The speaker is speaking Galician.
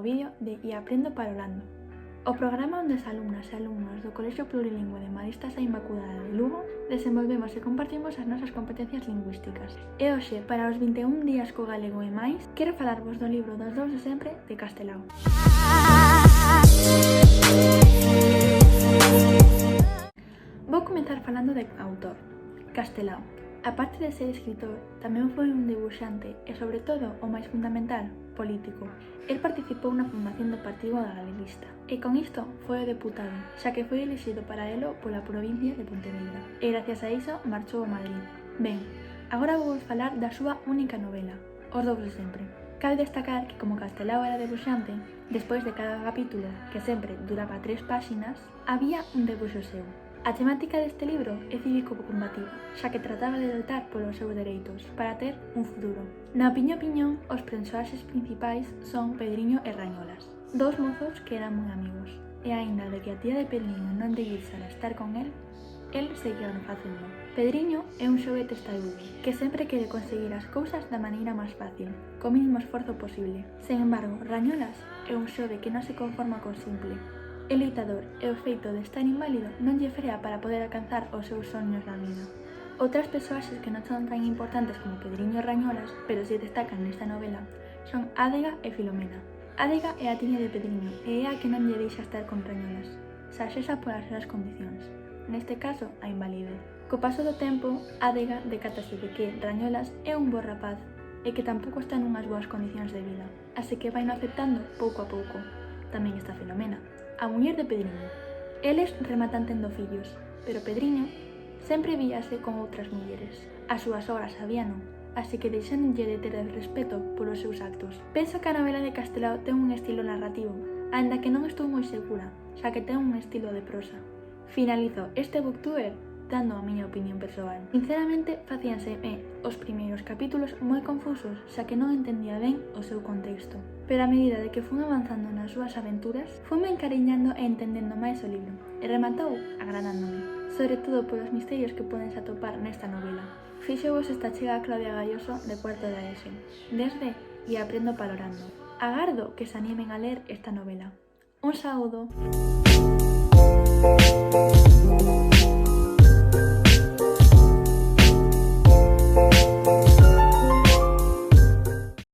vídeo de E Aprendo Parolando, o programa onde as alumnas e alumnos do Colexio Plurilingüe de Maristas a Inmaculada de Lugo desenvolvemos e compartimos as nosas competencias lingüísticas. E hoxe, para os 21 días co galego e máis, quero falarvos do libro dos dous de sempre de Castelao. Vou comezar falando de autor, Castelao. A parte de ser escritor, tamén foi un debuxante e, sobre todo, o máis fundamental, político. El participou na fundación do Partido Galeguista e con isto foi o deputado, xa que foi elexido paralelo pola provincia de Pontevedra e gracias a iso marchou a Madrid. Ben, agora vou falar da súa única novela, Os dous de sempre. Cabe destacar que como Castelao era debuxante, despois de cada capítulo, que sempre duraba 3 páxinas, había un debuxo seu. A temática deste libro é cívico-combativa, xa que trataba de loitar polos seus dereitos para ter un futuro. Na opinión, os persoaxes principais son Pedriño e Rañolas, dous mozos que eran moi amigos, e aínda de que a tía de Pedriño non deixara estar con el seguía facendo. Pedriño é un xove testarudo, que sempre quere conseguir as cousas da maneira máis fácil, co mínimo esforzo posible. Sen embargo, Rañolas é un xove que non se conforma con simple. É loitador e o feito de estar inválido non lle frea para poder alcanzar os seus soños na vida. Outras persoaxes que non son tan importantes como Pedriño e Rañolas, pero se destacan nesta novela, son Ádega e Filomena. Ádega é a tiña de Pedriño e é a que non lle deixa estar con Rañolas, xa sexa polas súas condicións, neste caso a invalidez. Co paso do tempo, Ádega decátase de que Rañolas é un bo rapaz e que tampouco está nunhas boas condicións de vida, así que vai no aceptando pouco a pouco. Tamén está Filomena, a muller de Pedriño. Eles rematan tendo fillos, pero Pedriño sempre víase con outras mulleres. As súas obras sabíano, así que deixándolle de ter respeto polos seus actos. Penso que a novela de Castelao ten un estilo narrativo, aínda que non estou moi segura, xa que ten un estilo de prosa. Finalizo este booktuber dando a miña opinión persoal. Sinceramente, facíanseme os primeiros capítulos moi confusos, xa que non entendía ben o seu contexto. Pero a medida de que fun avanzando nas súas aventuras, funme encariñando e entendendo máis o libro, e rematou agradándome, sobre todo polos misterios que poden se atopar nesta novela. Fíxovos esta chega a Claudia Galloso de cuarto da ESE, desde E Aprendo Parolando. Agardo que se animen a ler esta novela. Un saúdo!